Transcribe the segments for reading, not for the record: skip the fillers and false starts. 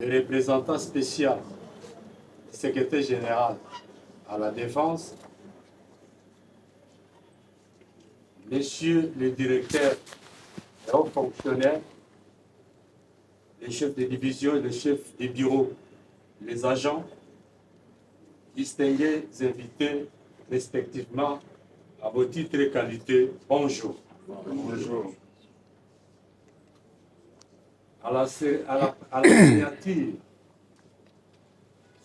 le représentant spécial du secrétaire général à la Défense, Messieurs les directeurs et hauts fonctionnaires, les chefs de division et les chefs des bureaux, les agents, distingués invités respectivement à vos titres et qualités, bonjour. Bonjour. À la signature,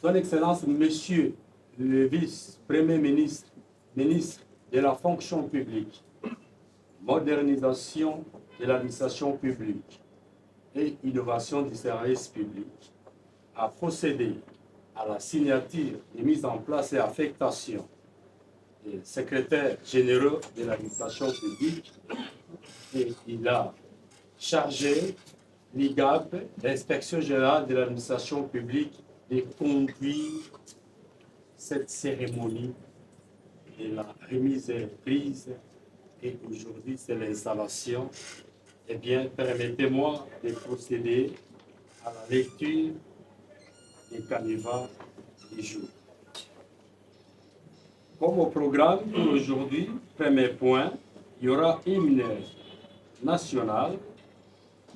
Son Excellence, Monsieur le Vice-Premier ministre, ministre de la fonction publique, modernisation de l'administration publique et innovation du service public, a procédé à la signature et mise en place et affectation des secrétaires généraux de l'administration publique et il a chargé l'IGAP, l'inspection générale de l'administration publique, de conduire cette cérémonie de la remise et prise. Et aujourd'hui, c'est l'installation. Eh bien, permettez-moi de procéder à la lecture des canevas du jour. Comme au programme pour aujourd'hui, premier point, il y aura hymne national,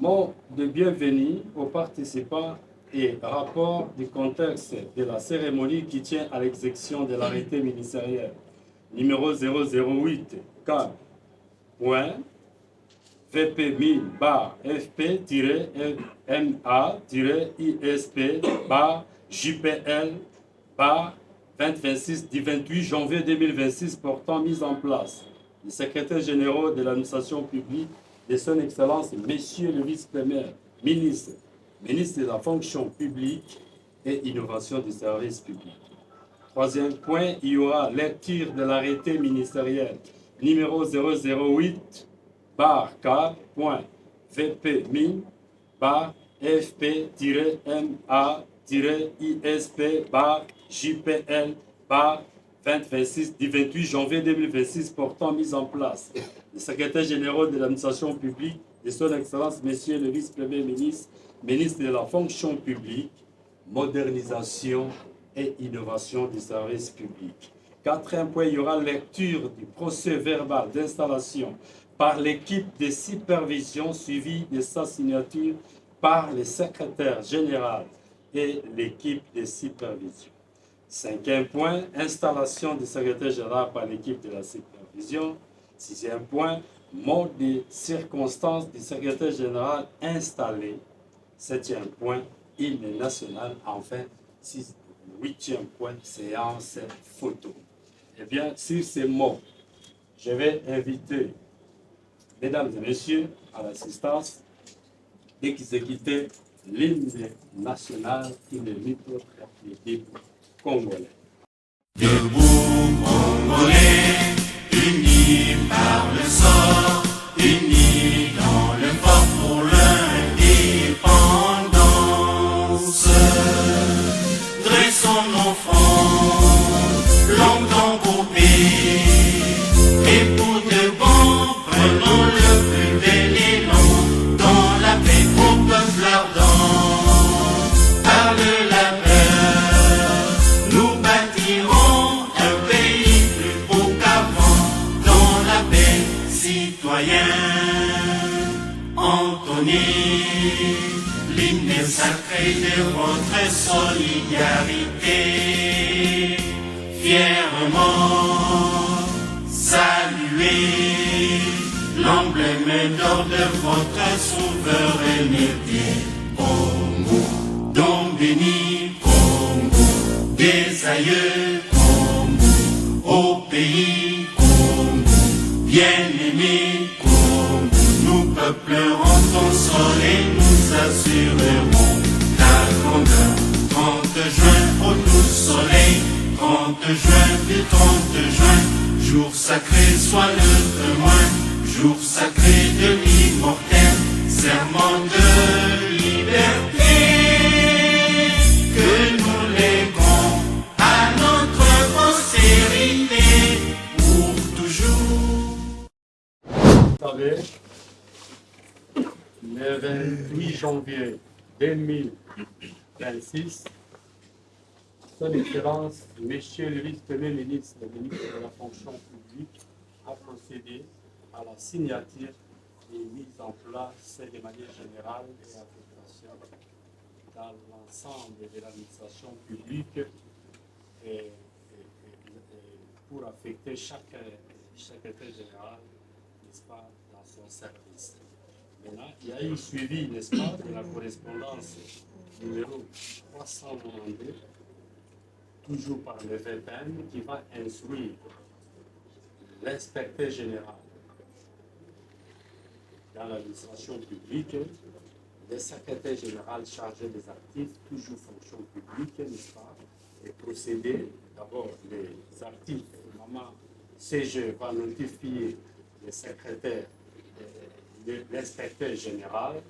mot de bienvenue aux participants et rapport du contexte de la cérémonie qui tient à l'exécution de l'arrêté ministériel numéro 008 4. VP 1000 FP-MA-ISP JPL 2026 du 28 janvier 2026 portant mise en place les secrétaires généraux de l'administration publique de son Excellence, Messieurs le Vice-Premier ministre, ministre de la fonction publique et innovation du service public. Troisième point, il y aura lecture de l'arrêté ministériel numéro 008 4.VP 1000 FP-MA-ISP JPL 2026 du 28 janvier 2026 portant mise en place les secrétaires généraux de l'administration publique de son Excellence, Messieurs le Vice-Premier ministre, ministre de la fonction publique, modernisation et innovation du service public. Quatrième point, il y aura lecture du procès verbal d'installation par l'équipe de supervision suivie de sa signature par le secrétaire général et l'équipe de supervision. Cinquième point, installation du secrétaire général par l'équipe de la supervision. Sixième point, mode de circonstances du secrétaire général installé. Septième point, hymne national. Enfin, huitième point, séance photo. Eh bien, sur ces mots, je vais inviter, mesdames et messieurs, à l'assistance, d'exécuter l'hymne national qui ne lit autre que les Congolais. Debout, Congolais, unis par le sort, unis dans le fort pour l'indépendance. Dressons nos fronts, longtemps coupés, et pour de bon, prenons le plus bel élan, dans la paix au peuple ardent. Par le labeur, nous bâtirons un pays plus beau qu'avant, dans la paix citoyenne. Entonnez l'hymne sacré de votre solidarité, fièrement saluez l'emblème d'or de votre souveraineté. Congo, don béni, Congo, des aïeux, Congo, au pays, Congo, bien-aimé, Congo, nous peuplerons ton sol et nous assurerons ta grandeur. 30 juin au doux soleil, 30 juin du 30 juin, jour sacré soit le témoin, jour sacré de l'immortel, serment de liberté, que nous léguons à notre postérité pour toujours. Vous savez, le 28 janvier 2026, 26. Son Excellence, Monsieur le vice-premier ministre, le ministre de la fonction publique, a procédé à la signature et mise en place de manière générale et affectation dans l'ensemble de l'administration publique et pour affecter chaque secrétaire général, n'est-ce pas, dans son service. Maintenant, il y a eu suivi, n'est-ce pas, de la correspondance numéro 392, toujours par le VPN, qui va instruire l'inspecteur général dans l'administration publique, le secrétaire général chargé des actifs, toujours fonction publique, n'est-ce pas, et procéder, d'abord les actifs, maman CG va notifier le secrétaire, l'inspecteur général,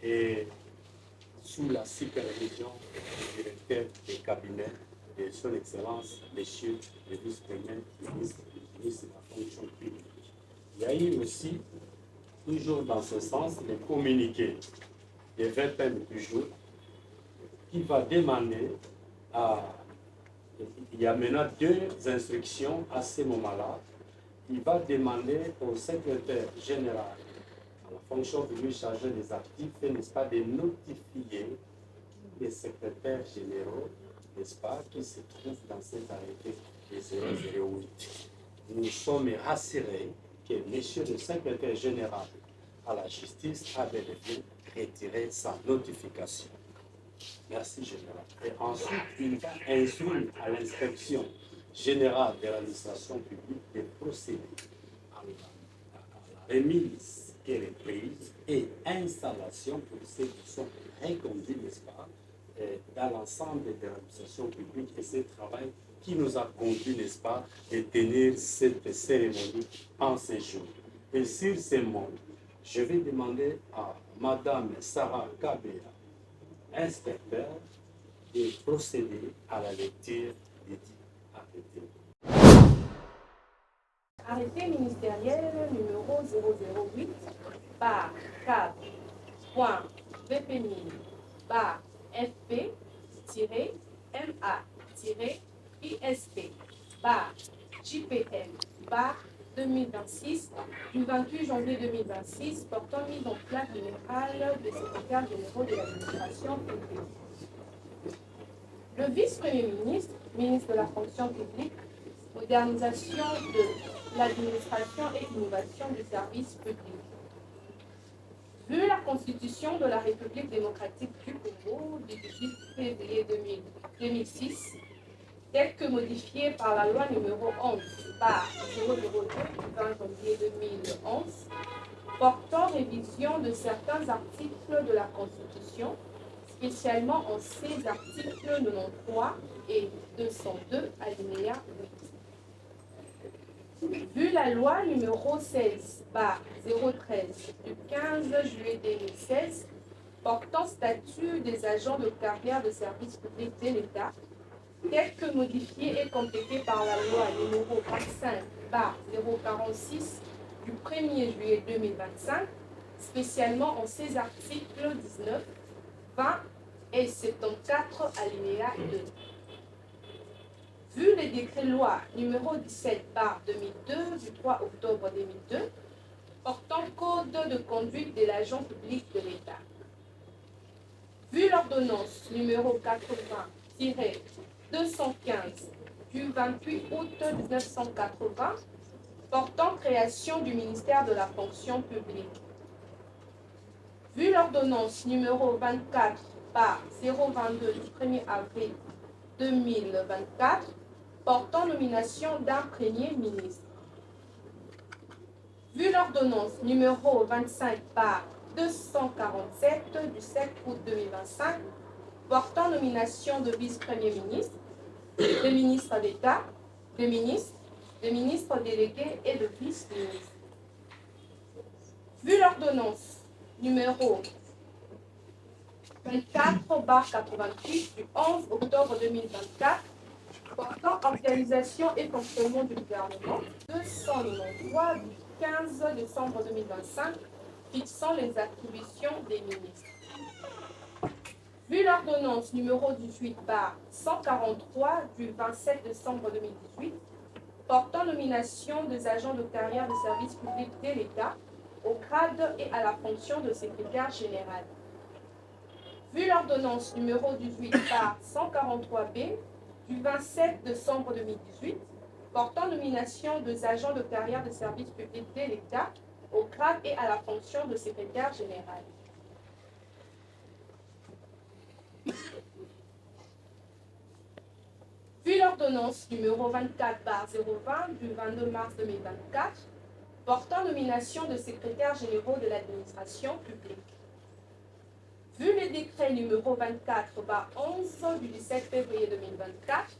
et sous la supervision du directeur des cabinets de son Excellence, Monsieur le vice-premier ministre de la fonction publique. Il y a eu aussi, toujours dans ce sens, le communiqué des VPN du jour qui va demander à... Il y a maintenant deux instructions à ce moment-là. Il va demander au secrétaire général à la fonction publique chargée des actifs, n'est-ce pas, de notifier les secrétaires généraux, n'est-ce pas, qui se trouvent dans cet arrêté de 008. Nous sommes rassurés que monsieur le secrétaire général à la justice a bel et bien retiré sa notification. Merci, général. Et ensuite, il va instruire à l'inspection générale de l'administration publique de procéder à la remise et reprise et installation pour ceux qui sont reconduits, n'est-ce pas, dans l'ensemble de l'administration publique, et ce travail qui nous a conduit, n'est-ce pas, de tenir cette cérémonie en ce jour. Et sur ces mots, je vais demander à Madame Sarah Kabea, inspecteur, de procéder à la lecture des dits arrêtés. Arrêté ministériel numéro 008 par CAB.VPMI par FP-MA-ISP par JPM par 2026 du 28 janvier 2026 portant mise en place générale des secrétaires généraux de l'administration publique. Le vice-premier ministre, ministre de la fonction publique, modernisation de l'administration et innovation du service public. Vu la Constitution de la République démocratique du Congo du 18 février 2006, telle que modifiée par la loi numéro 11 par 002 du 20 janvier 2011, portant révision de certains articles de la Constitution, spécialement en ses articles 93 et 202 alinéa 8. Vu la loi numéro 16 par 013 du 15 juillet 2016 portant statut des agents de carrière de service public de l'État, tel que modifié et complété par la loi numéro 25 par 046 du 1er juillet 2025, spécialement en ses articles 19, 20 et 74 alinéa 2. Vu les décrets-lois numéro 17 par 2002 du 3 octobre 2002 portant code de conduite de l'agent public de l'État. Vu l'ordonnance numéro 80-215 du 28 août 1980 portant création du ministère de la fonction publique. Vu l'ordonnance numéro 24 par 022 du 1er avril 2024 portant nomination d'un premier ministre. Vu l'ordonnance numéro 25 par 247 du 7 août 2025 portant nomination de vice-premier ministre, de ministre d'État, de ministres délégués et de vice-ministres. Vu l'ordonnance numéro 24/88 du 11 octobre 2024 portant organisation et fonctionnement du gouvernement, 293 du 15 décembre 2025 fixant les attributions des ministres. Vu l'ordonnance numéro 18/143 du 27 décembre 2018 portant nomination des agents de carrière de service public de l'État au grade et à la fonction de secrétaire général. Vu l'ordonnance numéro 18/143B du 27 décembre 2018 portant nomination des agents de carrière de service public de l'État au grade et à la fonction de secrétaire général. Vu l'ordonnance numéro 24/020 du 22 mars 2024 portant nomination de secrétaires généraux de l'administration publique. Vu le décret numéro 24/11 du 17 février 2024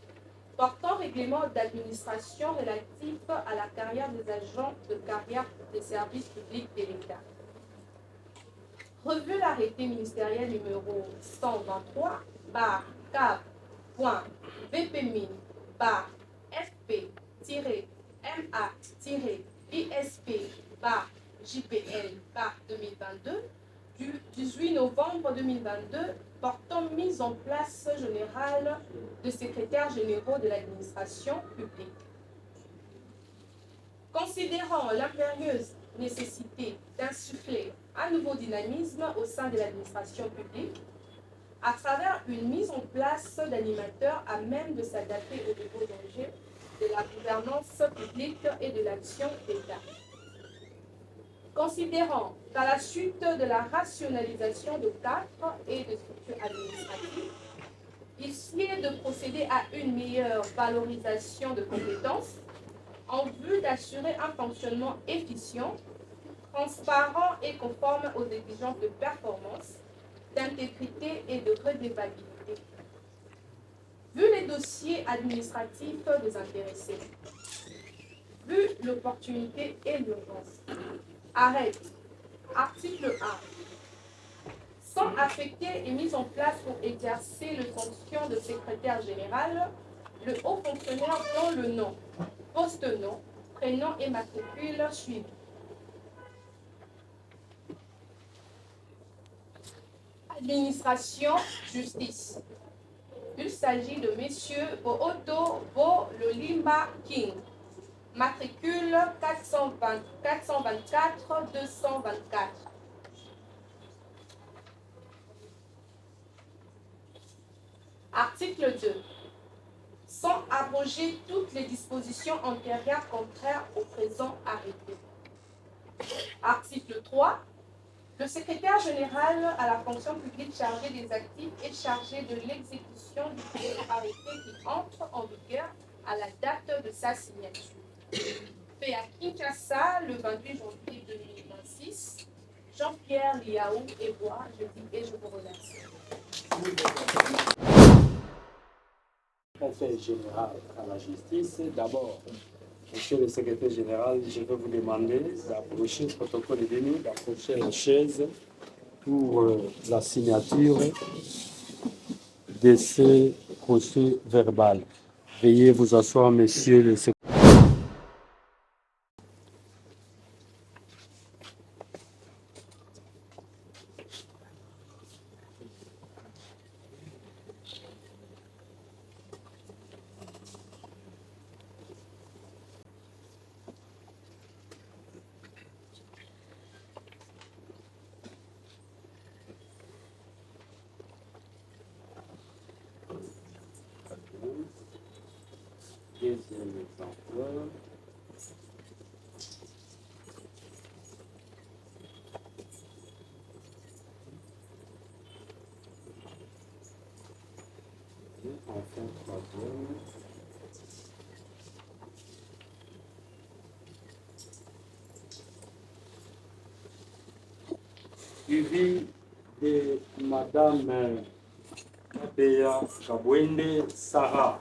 portant règlement d'administration relatif à la carrière des agents de carrière des services publics de l'État. Revu l'arrêté ministériel numéro 123/CAP.VP-MA-ISP-JPL/2022 du 18 novembre 2022 portant mise en place générale de secrétaires généraux de l'administration publique. Considérant l'impérieuse nécessité d'insuffler un nouveau dynamisme au sein de l'administration publique, à travers une mise en place d'animateurs à même de s'adapter aux nouveaux enjeux de la gouvernance publique et de l'action d'État. Considérant qu'à la suite de la rationalisation de cadres et de structures administratives, il sied de procéder à une meilleure valorisation de compétences en vue d'assurer un fonctionnement efficient, transparent et conforme aux exigences de performance, d'intégrité et de redevabilité. Vu les dossiers administratifs des intéressés, vu l'opportunité et l'urgence, arrête, article 1. Sans affecter et mise en place pour exercer les fonctions de secrétaire général, le haut fonctionnaire dont le nom, poste-nom, prénom et matricule suivent. Administration, justice. Il s'agit de messieurs Booto Bo-Lolimba King, matricule 424-224. Article 2. Sans abroger toutes les dispositions antérieures contraires au présent arrêté. Article 3. Le secrétaire général à la fonction publique chargé des actifs est chargé de l'exécution du présent arrêté qui entre en vigueur à la date de sa signature. Fait à Kinshasa le 28 janvier 2026. Jean-Pierre Liaou et moi, je dis et je vous remercie. Conseil général à la justice. D'abord, monsieur le secrétaire général, je vais vous demander d'approcher le protocole de nous, d'approcher la chaise pour la signature de ce procès verbal. Veuillez vous asseoir, monsieur le secrétaire. Deuxième exemplaire. Et enfin, troisième. Suivi de Madame Bea Kabwende Sarah.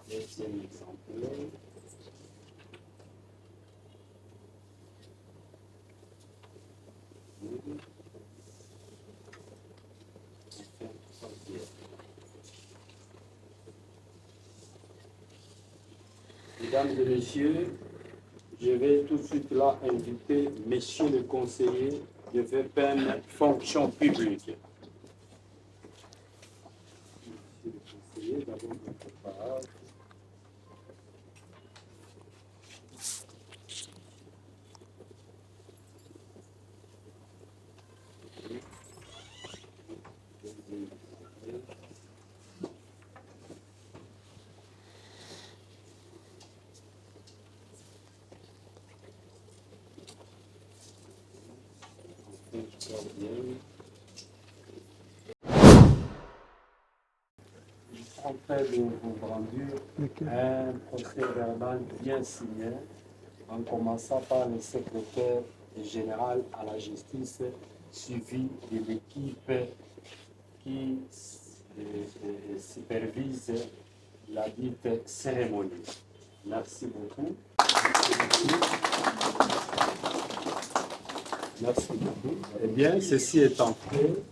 Deuxième exemplaire. Enfin, Mesdames et messieurs, je vais tout de suite là inviter messieurs les conseillers de VPN fonction publique. Messieurs les conseillers, d'abord votre parole. En fait de vous brandir un procès verbal bien signé, en commençant par le secrétaire général à la justice, suivi de l'équipe qui supervise la dite cérémonie. Merci beaucoup. Merci beaucoup. Eh bien, ceci étant fait,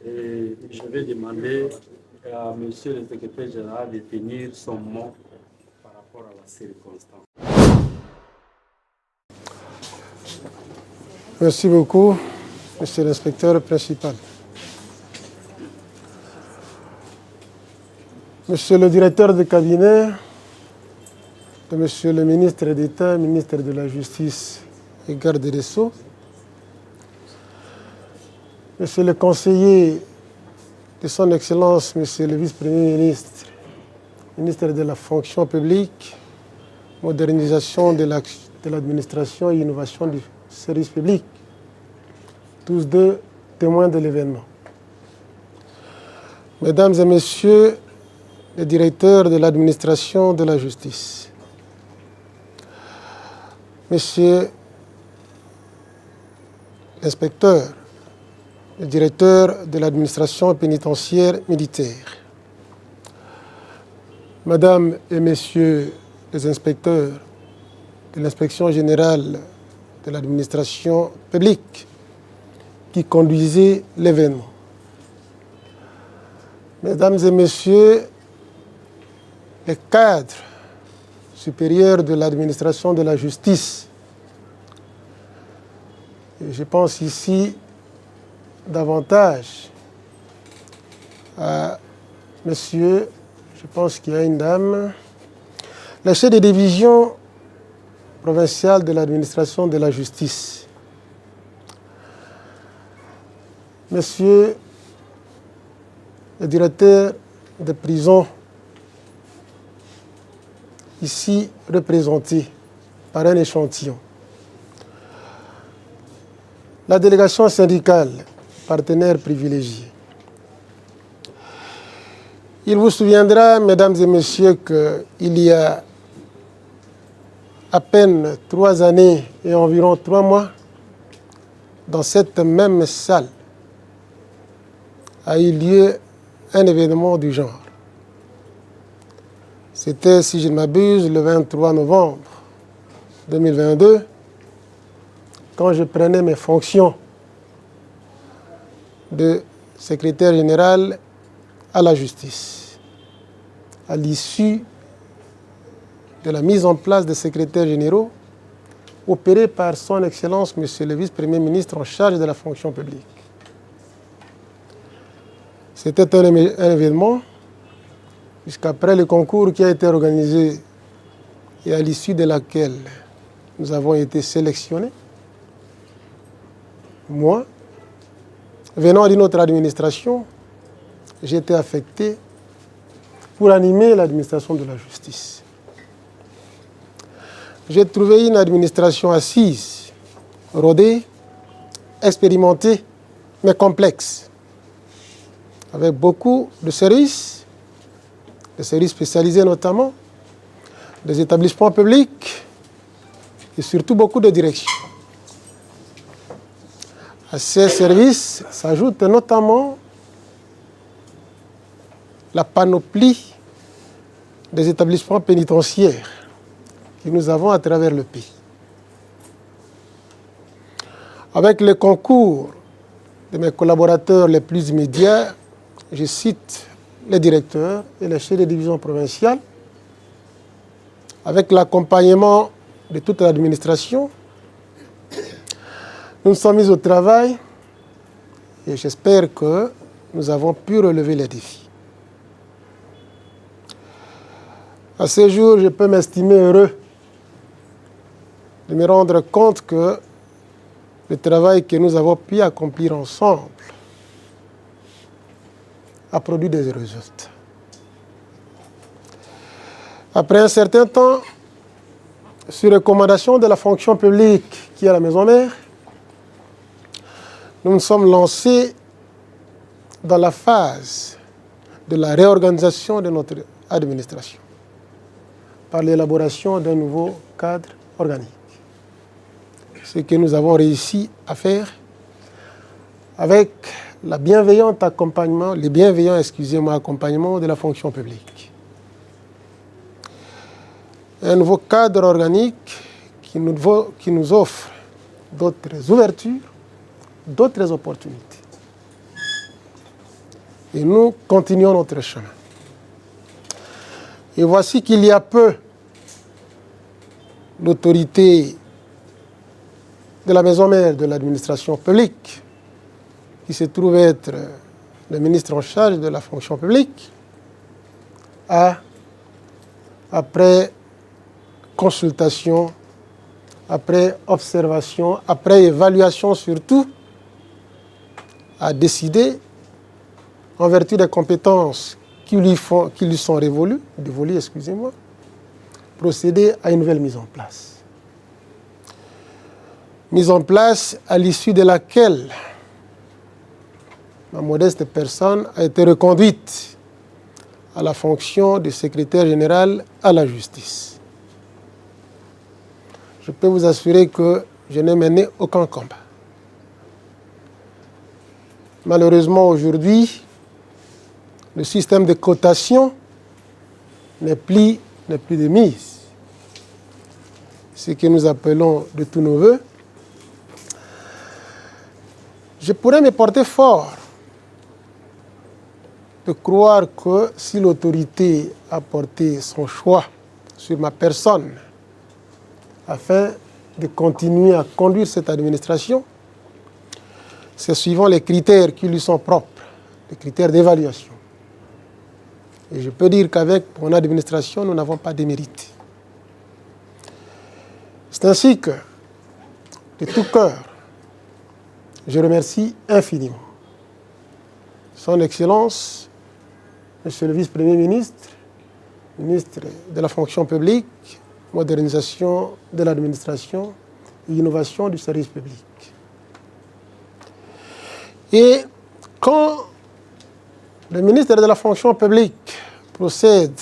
et je vais demander à monsieur le secrétaire général de tenir son mot par rapport à la circonstance. Merci beaucoup, monsieur l'inspecteur principal. Monsieur le directeur de cabinet de monsieur le ministre d'État, ministre de la Justice et garde des Sceaux, monsieur le conseiller de son Excellence, monsieur le vice-premier ministre, ministre de la fonction publique, modernisation de l'administration et innovation du service public, tous deux témoins de l'événement. Mesdames et messieurs les directeurs de l'administration de la justice, monsieur l'inspecteur, le directeur de l'administration pénitentiaire militaire, mesdames et messieurs les inspecteurs de l'inspection générale de l'administration publique qui conduisait l'événement, mesdames et messieurs les cadres supérieurs de l'administration de la justice. Et je pense ici davantage à monsieur, je pense qu'il y a une dame, le chef de division provinciale de l'administration de la justice, monsieur le directeur de prison, ici représenté par un échantillon, la délégation syndicale, partenaire privilégié. Il vous souviendra, mesdames et messieurs, qu'il y a à peine 3 années et environ 3 mois, dans cette même salle, a eu lieu un événement du genre. C'était, si je ne m'abuse, le 23 novembre 2022, quand je prenais mes fonctions de secrétaire général à la justice, à l'issue de la mise en place des secrétaires généraux opérée par son Excellence, monsieur le vice-premier ministre en charge de la fonction publique. C'était un événement, puisqu'après le concours qui a été organisé et à l'issue de laquelle nous avons été sélectionnés, moi, venant d'une autre administration, j'ai été affecté pour animer l'administration de la justice. J'ai trouvé une administration assise, rodée, expérimentée, mais complexe, avec beaucoup de services, des services spécialisés notamment, des établissements publics et surtout beaucoup de directions. À ces services s'ajoute notamment la panoplie des établissements pénitentiaires que nous avons à travers le pays. Avec le concours de mes collaborateurs les plus immédiats, je cite les directeurs et les chefs de division provinciale, avec l'accompagnement de toute l'administration, nous nous sommes mis au travail et j'espère que nous avons pu relever les défis. À ce jour, je peux m'estimer heureux de me rendre compte que le travail que nous avons pu accomplir ensemble a produit des résultats. Après un certain temps, sur recommandation de la fonction publique qui est à la maison mère, nous nous sommes lancés dans la phase de la réorganisation de notre administration par l'élaboration d'un nouveau cadre organique. Ce que nous avons réussi à faire avec le bienveillant accompagnement de la fonction publique. Un nouveau cadre organique qui nous offre d'autres ouvertures, d'autres opportunités. Et nous continuons notre chemin. Et voici qu'il y a peu, l'autorité de la maison mère de l'administration publique, qui se trouve être le ministre en charge de la fonction publique, a, après consultation, après observation, après évaluation surtout, a décidé, en vertu des compétences qui lui sont dévolues, procéder à une nouvelle mise en place. Mise en place à l'issue de laquelle ma modeste personne a été reconduite à la fonction de secrétaire général à la justice. Je peux vous assurer que je n'ai mené aucun combat. Malheureusement, aujourd'hui, le système de cotation n'est plus de mise. Ce que nous appelons de tous nos voeux. Je pourrais me porter fort de croire que si l'autorité a porté son choix sur ma personne afin de continuer à conduire cette administration, c'est suivant les critères qui lui sont propres, les critères d'évaluation. Et je peux dire qu'avec mon administration, nous n'avons pas démérité. C'est ainsi que, de tout cœur, je remercie infiniment Son Excellence, Monsieur le Vice-Premier ministre, ministre de la fonction publique, modernisation de l'administration et innovation du service public. Et quand le ministre de la fonction publique procède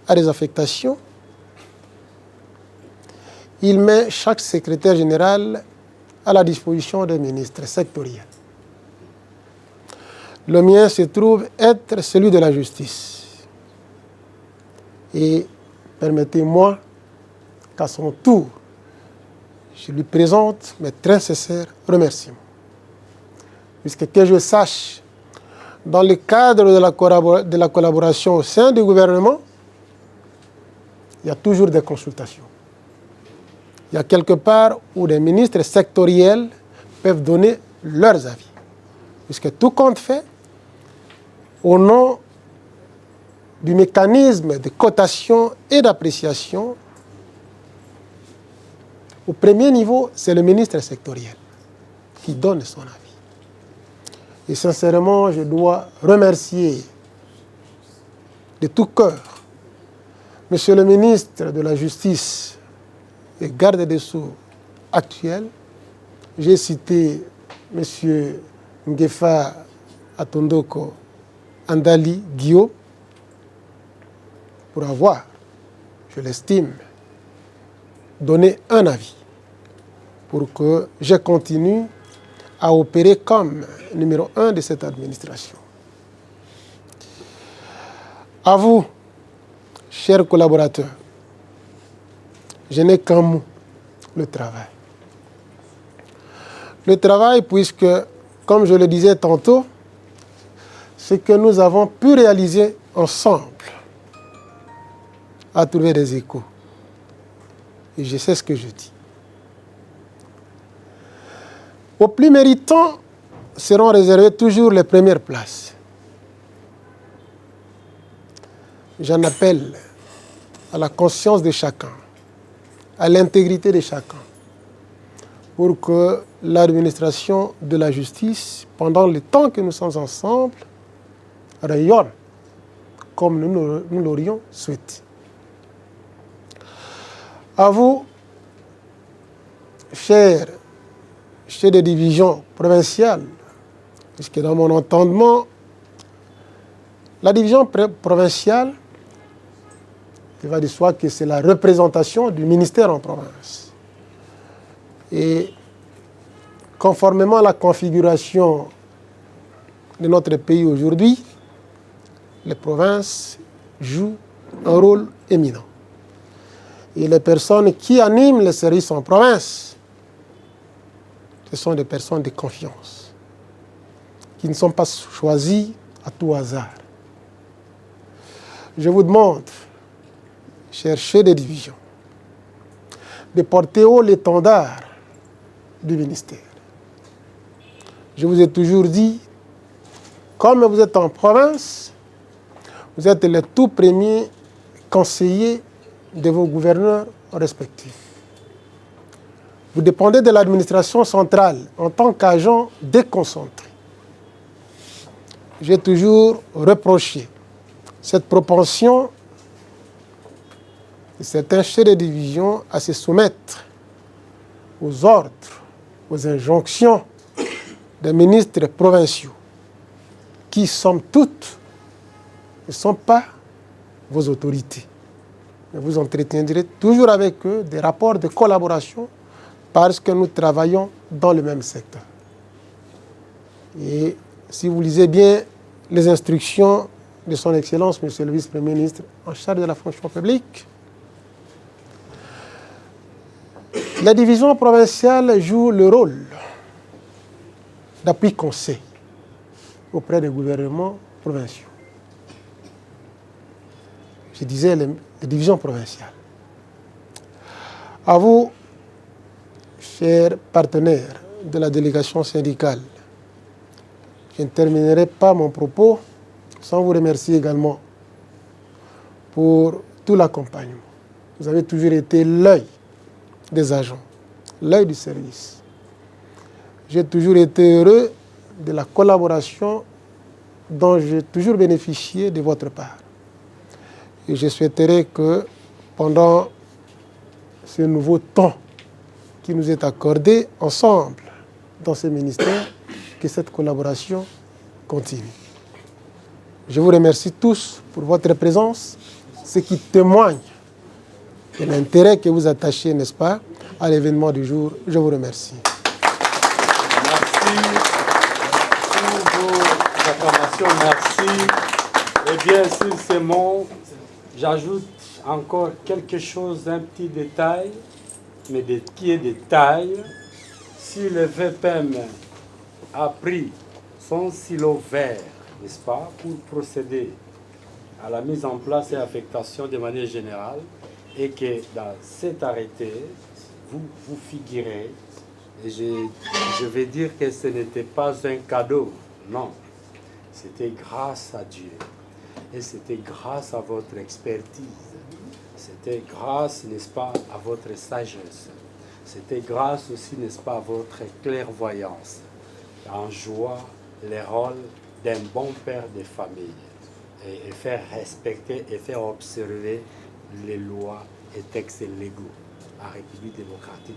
à des affectations, il met chaque secrétaire général à la disposition des ministres sectoriels. Le mien se trouve être celui de la justice. Et permettez-moi qu'à son tour, je lui présente mes très sincères remerciements. Puisque que je sache, dans le cadre de la collaboration au sein du gouvernement, il y a toujours des consultations. Il y a quelque part où des ministres sectoriels peuvent donner leurs avis. Puisque tout compte fait, au nom du mécanisme de cotation et d'appréciation, au premier niveau, c'est le ministre sectoriel qui donne son avis. Et sincèrement, je dois remercier de tout cœur Monsieur le ministre de la Justice et garde des Sceaux actuel. J'ai cité Monsieur Ngefa Atondoko Andali Guillaume pour avoir, je l'estime, donné un avis pour que je continue à opérer comme numéro 1 de cette administration. À vous, chers collaborateurs, je n'ai qu'un mot, le travail. Le travail, puisque, comme je le disais tantôt, ce que nous avons pu réaliser ensemble a trouvé des échos Et je sais ce que je dis. Aux plus méritants seront réservées toujours les premières places. J'en appelle à la conscience de chacun, à l'intégrité de chacun, pour que l'administration de la justice, pendant le temps que nous sommes ensemble, rayonne comme nous l'aurions souhaité. À vous, chers chefs de division provinciale, puisque dans mon entendement, la division provinciale, il va de soi que c'est la représentation du ministère en province. Et conformément à la configuration de notre pays aujourd'hui, les provinces jouent un rôle éminent. Et les personnes qui animent les services en province, ce sont des personnes de confiance, qui ne sont pas choisies à tout hasard. Je vous demande, chers chefs de division, de porter haut l'étendard du ministère. Je vous ai toujours dit, comme vous êtes en province, vous êtes les tout premiers conseillers de vos gouverneurs respectifs. Vous dépendez de l'administration centrale en tant qu'agent déconcentré. J'ai toujours reproché cette propension de certains chefs de division à se soumettre aux ordres, aux injonctions des ministres provinciaux, qui, somme toute, ne sont pas vos autorités. Mais vous entretiendrez toujours avec eux des rapports de collaboration parce que nous travaillons dans le même secteur. Et si vous lisez bien les instructions de son Excellence, Monsieur le Vice-Premier ministre en charge de la fonction publique, la division provinciale joue le rôle d'appui conseil auprès des gouvernements provinciaux. Je disais les divisions provinciales. À vous, chers partenaires de la délégation syndicale, je ne terminerai pas mon propos sans vous remercier également pour tout l'accompagnement. Vous avez toujours été l'œil des agents, l'œil du service. J'ai toujours été heureux de la collaboration dont j'ai toujours bénéficié de votre part. Et je souhaiterais que pendant ce nouveau temps qui nous est accordé ensemble dans ce ministère, que cette collaboration continue. Je vous remercie tous pour votre présence, ce qui témoigne de l'intérêt que vous attachez, n'est-ce pas, à l'événement du jour. Je vous remercie. Merci pour vos acclamations, merci. Et bien, sur ces mots, j'ajoute encore quelque chose, un petit détail, mais qui est détail. Si le VPM a pris son silo vert, n'est-ce pas, pour procéder à la mise en place et affectation de manière générale, et que dans cet arrêté, vous figurez, et je vais dire que ce n'était pas un cadeau, non, c'était grâce à Dieu, et c'était grâce à votre expertise, c'était grâce, n'est-ce pas, à votre sagesse, c'était grâce aussi, n'est-ce pas, à votre clairvoyance, en jouant les rôles d'un bon père de famille, et faire respecter et faire observer les lois et textes légaux en République démocratique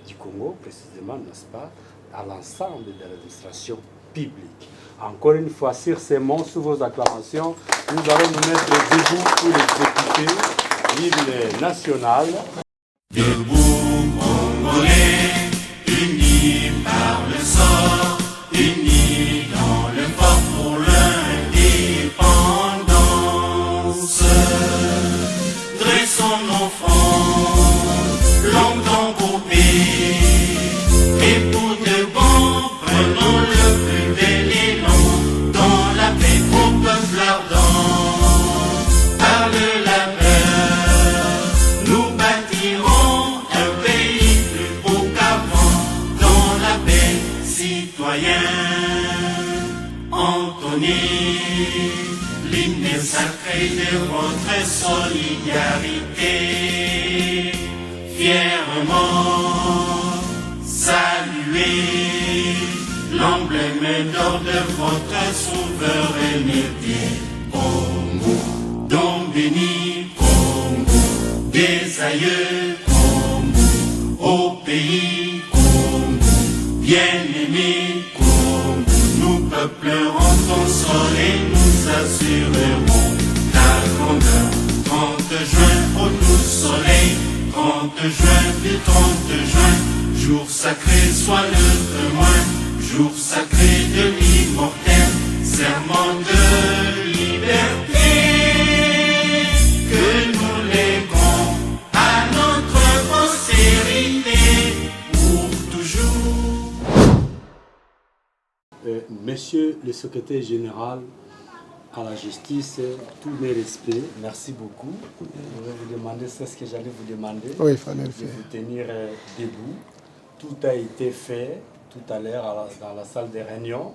du Congo, précisément, n'est-ce pas, à l'ensemble de l'administration publique. Encore une fois, sur ces mots, sous vos acclamations, nous allons nous mettre debout pour exécuter l'hymne national. Debout, Congolais, unis par le sort, unis dans le fort pour l'indépendance. Dressons nos fronts, longtemps coupés, et pour de bon, prenons le plus bel élan, dans la paix au peuple ardent. Par le labeur, nous bâtirons l'hymne sacré de votre solidarité. Fièrement saluer l'emblème d'or de votre souveraineté. Congo, don béni, Congo, des aïeux, Congo, au pays, Congo, bien-aimé, Congo, nous peuplerons ton sol et nous assurerons ta grandeur. 30 juin au doux soleil, 30 juin du 30 juin, jour sacré soit le témoin, jour sacré de l'immortel, serment de liberté, que nous léguons à notre postérité pour toujours. Monsieur le secrétaire général à la justice, tous mes respects, merci beaucoup. Je vais vous demander, c'est ce que j'allais vous demander, Oui, il fallait le de faire. vous tenir debout. Tout a été fait tout à l'heure dans la salle de réunion,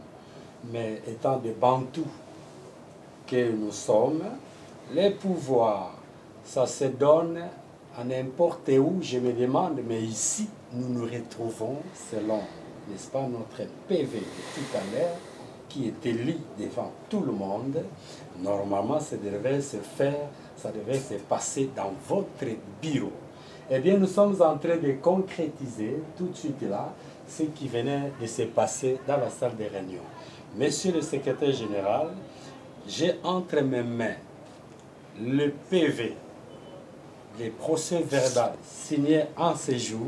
mais étant des Bantous que nous sommes, les pouvoirs, ça se donne à n'importe où, je me demande, mais ici, nous nous retrouvons selon, n'est-ce pas, notre PV de tout à l'heure, qui était lu devant tout le monde. Normalement, ça devait se faire, ça devait se passer dans votre bureau. Eh bien, nous sommes en train de concrétiser tout de suite là ce qui venait de se passer dans la salle de réunion. Monsieur le secrétaire général, j'ai entre mes mains le PV, les procès verbal signé en ce jour,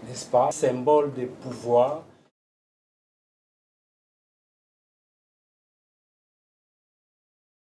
n'est-ce pas, symbole de pouvoir